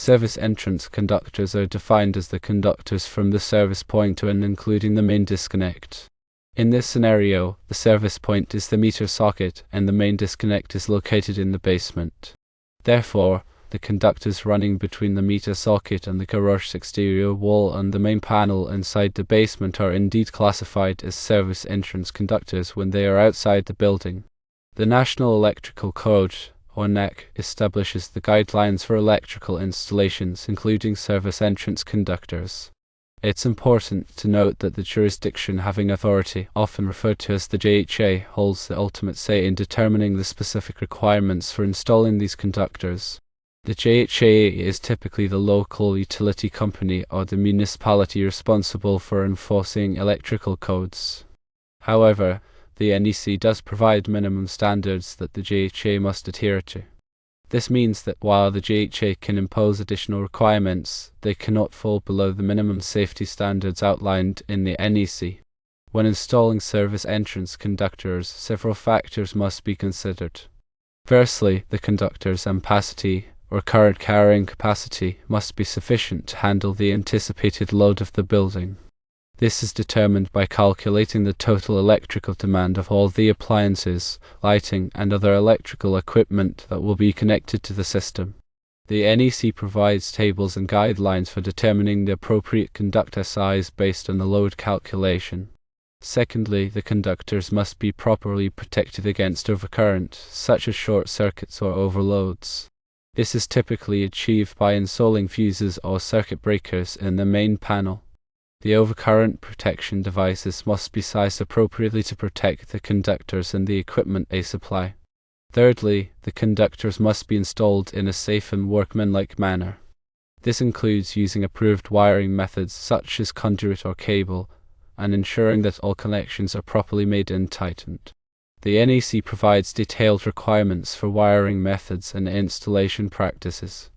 Service entrance conductors are defined as the conductors from the service point to and including the main disconnect. In this scenario, the service point is the meter socket and the main disconnect is located in the basement. Therefore, the conductors running between the meter socket and the garage exterior wall and the main panel inside the basement are indeed classified as service entrance conductors when they are outside the building. The National Electrical Code, or NEC, establishes the guidelines for electrical installations, including service entrance conductors. It's important to note that the jurisdiction having authority, often referred to as the JHA, holds the ultimate say in determining the specific requirements for installing these conductors. The JHA is typically the local utility company or the municipality responsible for enforcing electrical codes. However, the NEC does provide minimum standards that the JHA must adhere to. This means that while the JHA can impose additional requirements, they cannot fall below the minimum safety standards outlined in the NEC. When installing service entrance conductors, several factors must be considered. Firstly, the conductor's ampacity, or current carrying capacity, must be sufficient to handle the anticipated load of the building. This is determined by calculating the total electrical demand of all the appliances, lighting, and other electrical equipment that will be connected to the system. The NEC provides tables and guidelines for determining the appropriate conductor size based on the load calculation. Secondly, the conductors must be properly protected against overcurrent, such as short circuits or overloads. This is typically achieved by installing fuses or circuit breakers in the main panel. The overcurrent protection devices must be sized appropriately to protect the conductors and the equipment they supply. Thirdly, the conductors must be installed in a safe and workmanlike manner. This includes using approved wiring methods such as conduit or cable, and ensuring that all connections are properly made and tightened. The NEC provides detailed requirements for wiring methods and installation practices.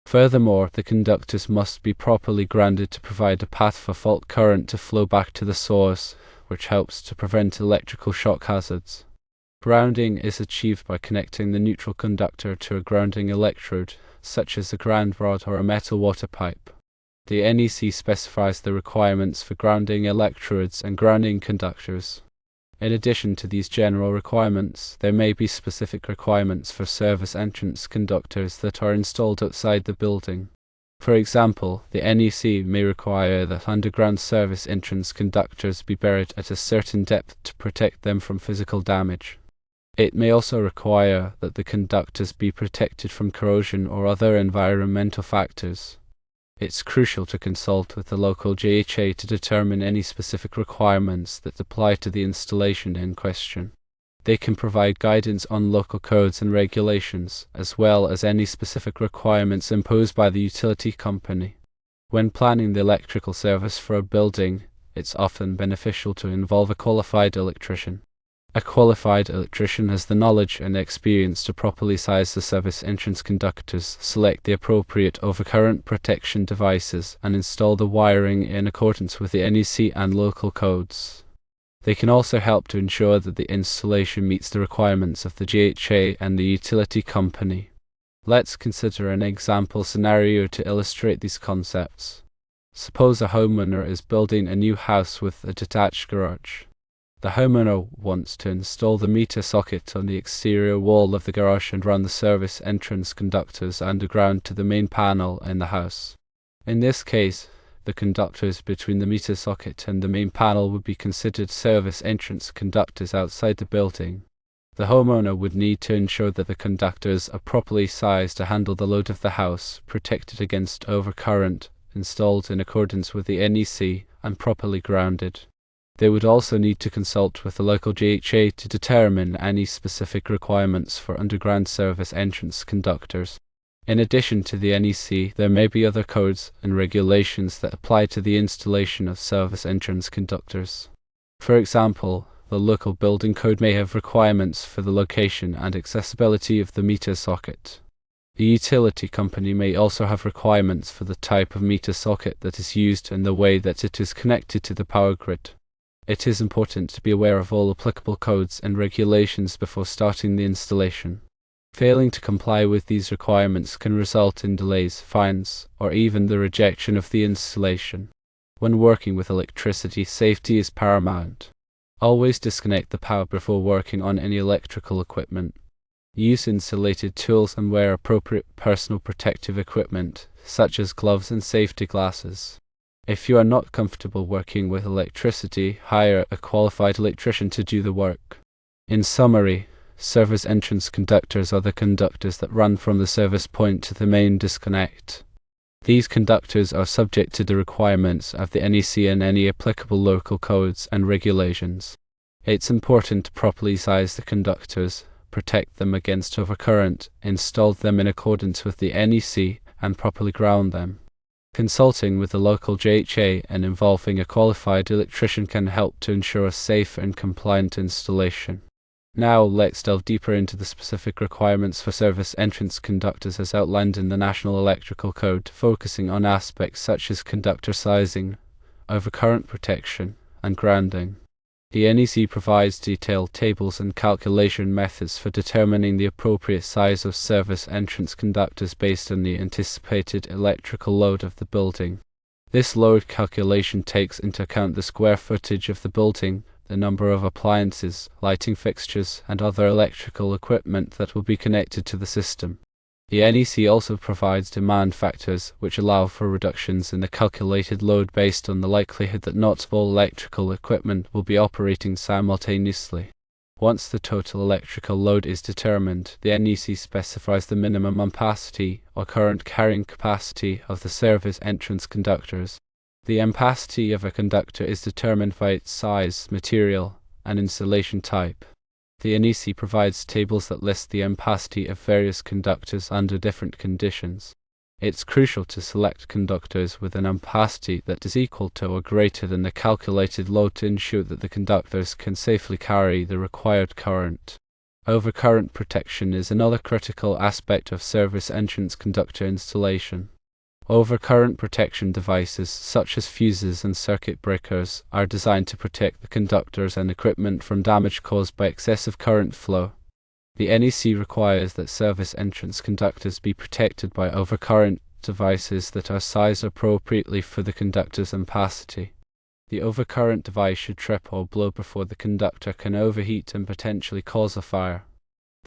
Furthermore, the conductors must be properly grounded to provide a path for fault current to flow back to the source, which helps to prevent electrical shock hazards. Grounding is achieved by connecting the neutral conductor to a grounding electrode, such as a ground rod or a metal water pipe. The NEC specifies the requirements for grounding electrodes and grounding conductors. In addition to these general requirements, there may be specific requirements for service entrance conductors that are installed outside the building. For example, the NEC may require that underground service entrance conductors be buried at a certain depth to protect them from physical damage. It may also require that the conductors be protected from corrosion or other environmental factors. It's crucial to consult with the local JHA to determine any specific requirements that apply to the installation in question. They can provide guidance on local codes and regulations, as well as any specific requirements imposed by the utility company. When planning the electrical service for a building, it's often beneficial to involve a qualified electrician. A qualified electrician has the knowledge and experience to properly size the service entrance conductors, select the appropriate overcurrent protection devices, and install the wiring in accordance with the NEC and local codes. They can also help to ensure that the installation meets the requirements of the JHA and the utility company. Let's consider an example scenario to illustrate these concepts. Suppose a homeowner is building a new house with a detached garage. The homeowner wants to install the meter socket on the exterior wall of the garage and run the service entrance conductors underground to the main panel in the house. In this case, the conductors between the meter socket and the main panel would be considered service entrance conductors outside the building. The homeowner would need to ensure that the conductors are properly sized to handle the load of the house, protected against overcurrent, installed in accordance with the NEC, and properly grounded. They would also need to consult with the local JHA to determine any specific requirements for underground service entrance conductors. In addition to the NEC, there may be other codes and regulations that apply to the installation of service entrance conductors. For example, the local building code may have requirements for the location and accessibility of the meter socket. The utility company may also have requirements for the type of meter socket that is used and the way that it is connected to the power grid. It is important to be aware of all applicable codes and regulations before starting the installation. Failing to comply with these requirements can result in delays, fines, or even the rejection of the installation. When working with electricity, safety is paramount. Always disconnect the power before working on any electrical equipment. Use insulated tools and wear appropriate personal protective equipment, such as gloves and safety glasses. If you are not comfortable working with electricity, hire a qualified electrician to do the work. In summary, service entrance conductors are the conductors that run from the service point to the main disconnect. These conductors are subject to the requirements of the NEC and any applicable local codes and regulations. It's important to properly size the conductors, protect them against overcurrent, install them in accordance with the NEC, and properly ground them. Consulting with the local JHA and involving a qualified electrician can help to ensure a safe and compliant installation. Now let's delve deeper into the specific requirements for service entrance conductors as outlined in the National Electrical Code, focusing on aspects such as conductor sizing, overcurrent protection, and grounding. The NEC provides detailed tables and calculation methods for determining the appropriate size of service entrance conductors based on the anticipated electrical load of the building. This load calculation takes into account the square footage of the building, the number of appliances, lighting fixtures, and other electrical equipment that will be connected to the system. The NEC also provides demand factors, which allow for reductions in the calculated load based on the likelihood that not all electrical equipment will be operating simultaneously. Once the total electrical load is determined, the NEC specifies the minimum ampacity or current carrying capacity of the service entrance conductors. The ampacity of a conductor is determined by its size, material, and insulation type. The NEC provides tables that list the ampacity of various conductors under different conditions. It's crucial to select conductors with an ampacity that is equal to or greater than the calculated load to ensure that the conductors can safely carry the required current. Overcurrent protection is another critical aspect of service entrance conductor installation. Overcurrent protection devices, such as fuses and circuit breakers, are designed to protect the conductors and equipment from damage caused by excessive current flow. The NEC requires that service entrance conductors be protected by overcurrent devices that are sized appropriately for the conductor's ampacity. The overcurrent device should trip or blow before the conductor can overheat and potentially cause a fire.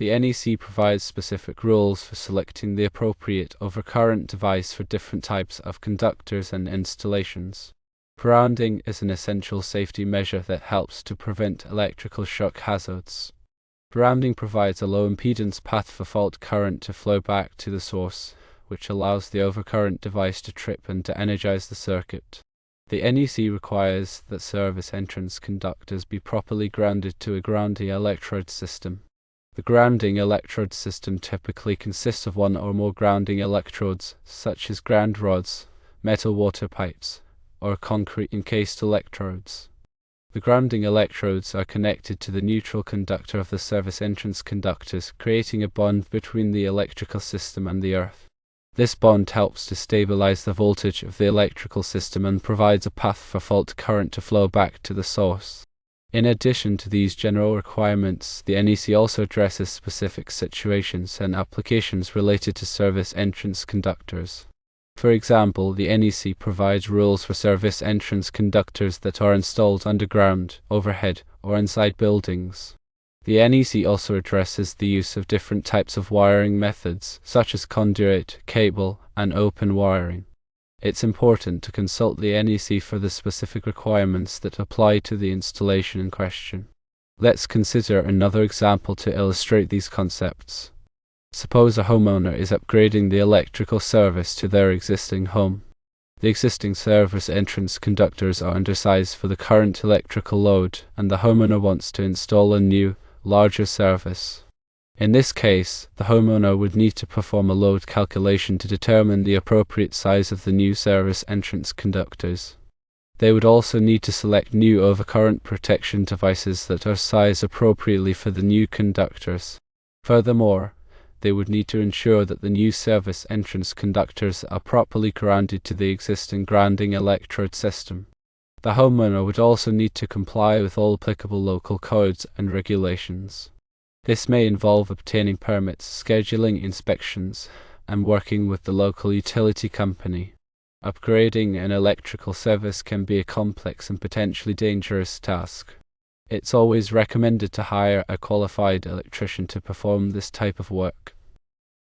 The NEC provides specific rules for selecting the appropriate overcurrent device for different types of conductors and installations. Grounding is an essential safety measure that helps to prevent electrical shock hazards. Grounding provides a low-impedance path for fault current to flow back to the source, which allows the overcurrent device to trip and to energize the circuit. The NEC requires that service entrance conductors be properly grounded to a grounding electrode system. The grounding electrode system typically consists of one or more grounding electrodes, such as ground rods, metal water pipes, or concrete encased electrodes. The grounding electrodes are connected to the neutral conductor of the service entrance conductors, creating a bond between the electrical system and the earth. This bond helps to stabilize the voltage of the electrical system and provides a path for fault current to flow back to the source. In addition to these general requirements, the NEC also addresses specific situations and applications related to service entrance conductors. For example, the NEC provides rules for service entrance conductors that are installed underground, overhead, or inside buildings. The NEC also addresses the use of different types of wiring methods, such as conduit, cable, and open wiring. It's important to consult the NEC for the specific requirements that apply to the installation in question. Let's consider another example to illustrate these concepts. Suppose a homeowner is upgrading the electrical service to their existing home. The existing service entrance conductors are undersized for the current electrical load, and the homeowner wants to install a new, larger service. In this case, the homeowner would need to perform a load calculation to determine the appropriate size of the new service entrance conductors. They would also need to select new overcurrent protection devices that are sized appropriately for the new conductors. Furthermore, they would need to ensure that the new service entrance conductors are properly grounded to the existing grounding electrode system. The homeowner would also need to comply with all applicable local codes and regulations. This may involve obtaining permits, scheduling inspections, and working with the local utility company. Upgrading an electrical service can be a complex and potentially dangerous task. It's always recommended to hire a qualified electrician to perform this type of work.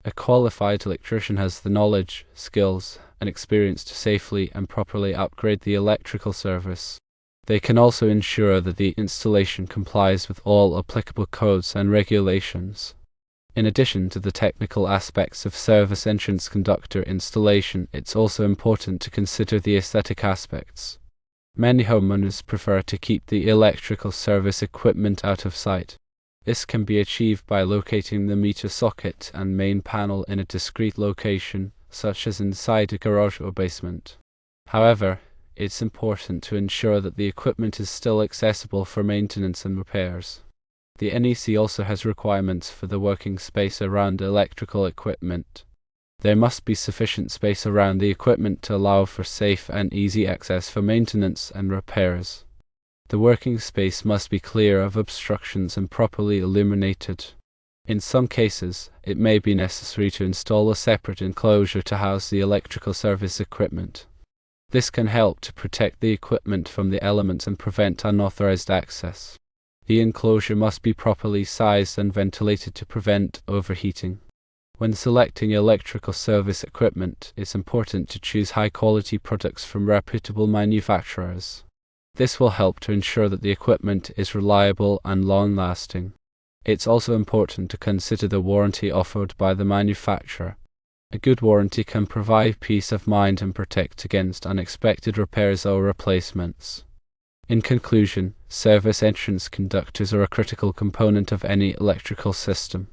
A qualified electrician has the knowledge, skills, and experience to safely and properly upgrade the electrical service. They can also ensure that the installation complies with all applicable codes and regulations. In addition to the technical aspects of service entrance conductor installation, it's also important to consider the aesthetic aspects. Many homeowners prefer to keep the electrical service equipment out of sight. This can be achieved by locating the meter socket and main panel in a discrete location, such as inside a garage or basement. However, it's important to ensure that the equipment is still accessible for maintenance and repairs. The NEC also has requirements for the working space around electrical equipment. There must be sufficient space around the equipment to allow for safe and easy access for maintenance and repairs. The working space must be clear of obstructions and properly illuminated. In some cases, it may be necessary to install a separate enclosure to house the electrical service equipment. This can help to protect the equipment from the elements and prevent unauthorized access. The enclosure must be properly sized and ventilated to prevent overheating. When selecting electrical service equipment, it's important to choose high-quality products from reputable manufacturers. This will help to ensure that the equipment is reliable and long-lasting. It's also important to consider the warranty offered by the manufacturer. A good warranty can provide peace of mind and protect against unexpected repairs or replacements. In conclusion, service entrance conductors are a critical component of any electrical system.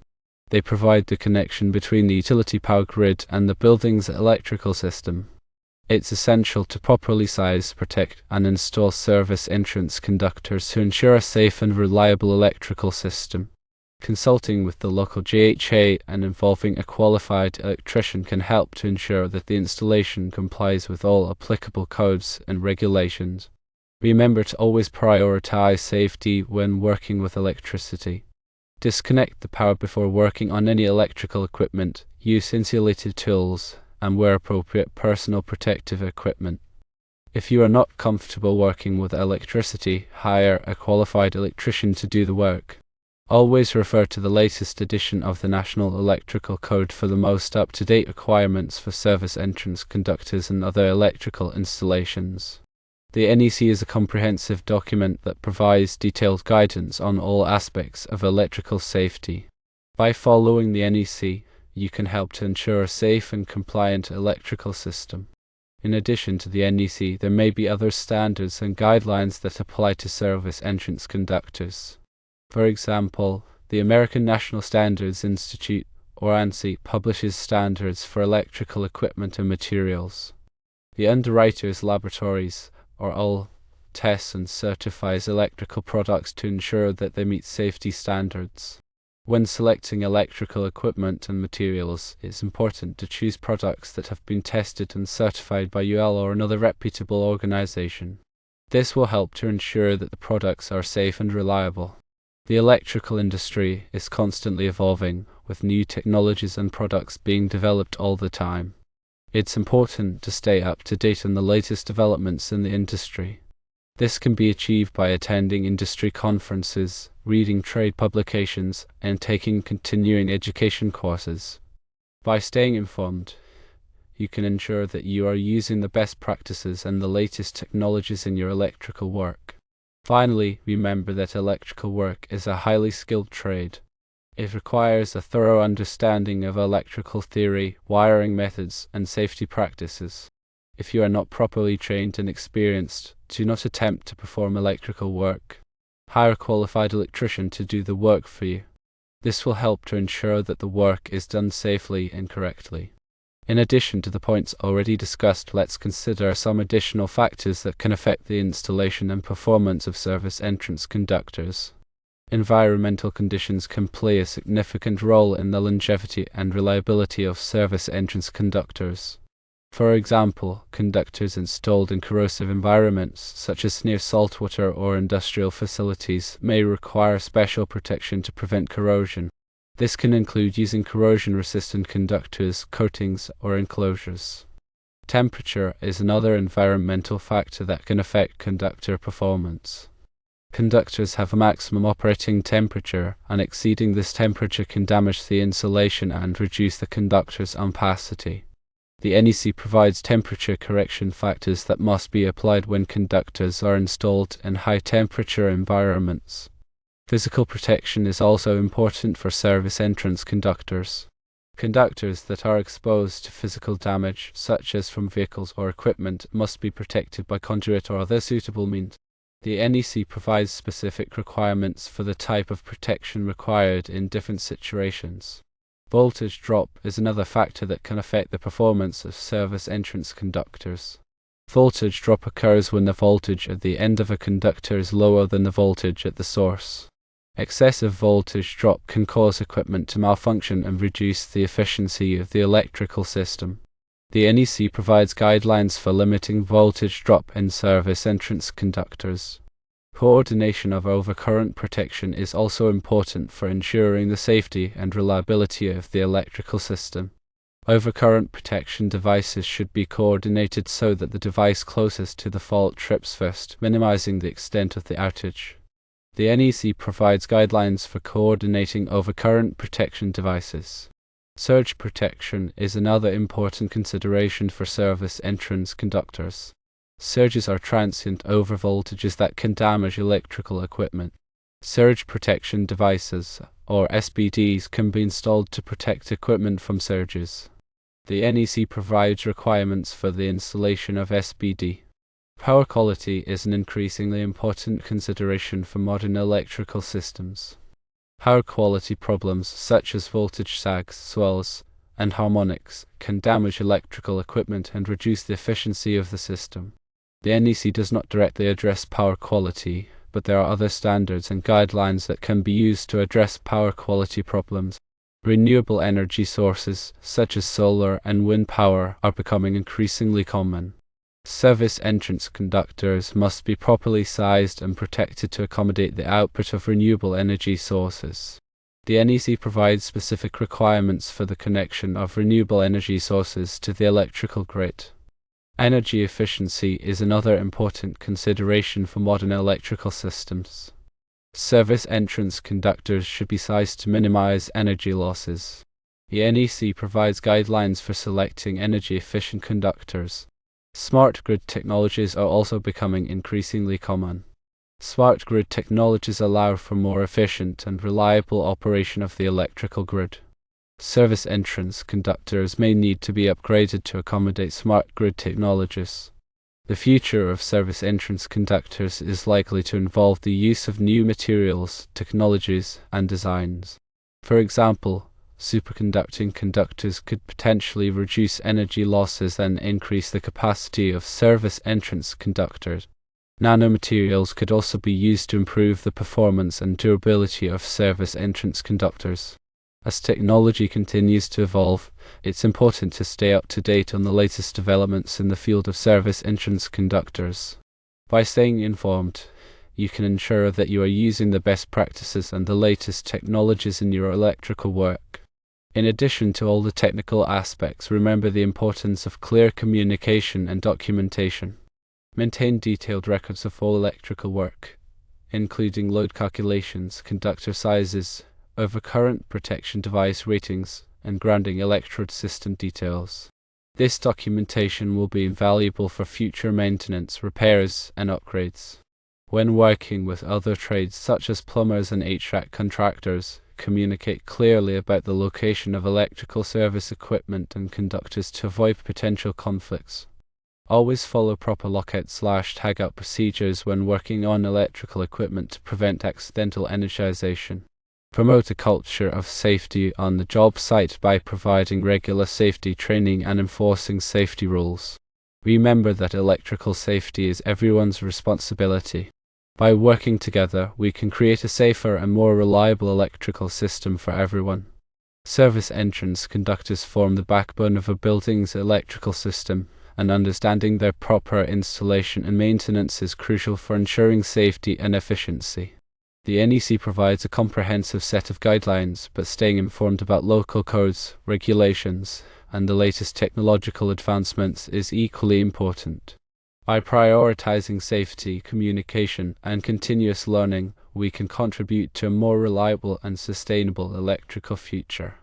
They provide the connection between the utility power grid and the building's electrical system. It's essential to properly size, protect, and install service entrance conductors to ensure a safe and reliable electrical system. Consulting with the local GHA and involving a qualified electrician can help to ensure that the installation complies with all applicable codes and regulations. Remember to always prioritize safety when working with electricity. Disconnect the power before working on any electrical equipment, use insulated tools, and wear appropriate personal protective equipment. If you are not comfortable working with electricity, hire a qualified electrician to do the work. Always refer to the latest edition of the National Electrical Code for the most up-to-date requirements for service entrance conductors and other electrical installations. The NEC is a comprehensive document that provides detailed guidance on all aspects of electrical safety. By following the NEC, you can help to ensure a safe and compliant electrical system. In addition to the NEC, there may be other standards and guidelines that apply to service entrance conductors. For example, the American National Standards Institute, or ANSI, publishes standards for electrical equipment and materials. The Underwriters Laboratories, or all, tests and certifies electrical products to ensure that they meet safety standards. When selecting electrical equipment and materials, it's important to choose products that have been tested and certified by UL or another reputable organization. This will help to ensure that the products are safe and reliable. The electrical industry is constantly evolving, with new technologies and products being developed all the time. It's important to stay up to date on the latest developments in the industry. This can be achieved by attending industry conferences, reading trade publications, and taking continuing education courses. By staying informed, you can ensure that you are using the best practices and the latest technologies in your electrical work. Finally, remember that electrical work is a highly skilled trade. It requires a thorough understanding of electrical theory, wiring methods, and safety practices. If you are not properly trained and experienced, do not attempt to perform electrical work. Hire a qualified electrician to do the work for you. This will help to ensure that the work is done safely and correctly. In addition to the points already discussed, let's consider some additional factors that can affect the installation and performance of service entrance conductors. Environmental conditions can play a significant role in the longevity and reliability of service entrance conductors. For example, conductors installed in corrosive environments, such as near saltwater or industrial facilities, may require special protection to prevent corrosion. This can include using corrosion-resistant conductors, coatings, or enclosures. Temperature is another environmental factor that can affect conductor performance. Conductors have a maximum operating temperature, and exceeding this temperature can damage the insulation and reduce the conductor's ampacity. The NEC provides temperature correction factors that must be applied when conductors are installed in high-temperature environments. Physical protection is also important for service entrance conductors. Conductors that are exposed to physical damage, such as from vehicles or equipment, must be protected by conduit or other suitable means. The NEC provides specific requirements for the type of protection required in different situations. Voltage drop is another factor that can affect the performance of service entrance conductors. Voltage drop occurs when the voltage at the end of a conductor is lower than the voltage at the source. Excessive voltage drop can cause equipment to malfunction and reduce the efficiency of the electrical system. The NEC provides guidelines for limiting voltage drop in service entrance conductors. Coordination of overcurrent protection is also important for ensuring the safety and reliability of the electrical system. Overcurrent protection devices should be coordinated so that the device closest to the fault trips first, minimizing the extent of the outage. The NEC provides guidelines for coordinating overcurrent protection devices. Surge protection is another important consideration for service entrance conductors. Surges are transient overvoltages that can damage electrical equipment. Surge protection devices, or SPDs, can be installed to protect equipment from surges. The NEC provides requirements for the installation of SPD. Power quality is an increasingly important consideration for modern electrical systems. Power quality problems such as voltage sags, swells, and harmonics can damage electrical equipment and reduce the efficiency of the system. The NEC does not directly address power quality, but there are other standards and guidelines that can be used to address power quality problems. Renewable energy sources, such as solar and wind power, are becoming increasingly common. Service entrance conductors must be properly sized and protected to accommodate the output of renewable energy sources. The NEC provides specific requirements for the connection of renewable energy sources to the electrical grid. Energy efficiency is another important consideration for modern electrical systems. Service entrance conductors should be sized to minimize energy losses. The NEC provides guidelines for selecting energy-efficient conductors. Smart grid technologies are also becoming increasingly common. Smart grid technologies allow for more efficient and reliable operation of the electrical grid. Service entrance conductors may need to be upgraded to accommodate smart grid technologies. The future of service entrance conductors is likely to involve the use of new materials, technologies, and designs. For example, superconducting conductors could potentially reduce energy losses and increase the capacity of service entrance conductors. Nanomaterials could also be used to improve the performance and durability of service entrance conductors. As technology continues to evolve, it's important to stay up to date on the latest developments in the field of service entrance conductors. By staying informed, you can ensure that you are using the best practices and the latest technologies in your electrical work. In addition to all the technical aspects, remember the importance of clear communication and documentation. Maintain detailed records of all electrical work, including load calculations, conductor sizes, overcurrent protection device ratings, and grounding electrode system details. This documentation will be invaluable for future maintenance, repairs, and upgrades. When working with other trades such as plumbers and HVAC contractors, communicate clearly about the location of electrical service equipment and conductors to avoid potential conflicts. Always follow proper lockout/tagout procedures when working on electrical equipment to prevent accidental energization. Promote a culture of safety on the job site by providing regular safety training and enforcing safety rules. Remember that electrical safety is everyone's responsibility. By working together, we can create a safer and more reliable electrical system for everyone. Service entrance conductors form the backbone of a building's electrical system, and understanding their proper installation and maintenance is crucial for ensuring safety and efficiency. The NEC provides a comprehensive set of guidelines, but staying informed about local codes, regulations, and the latest technological advancements is equally important. By prioritizing safety, communication, and continuous learning, we can contribute to a more reliable and sustainable electrical future.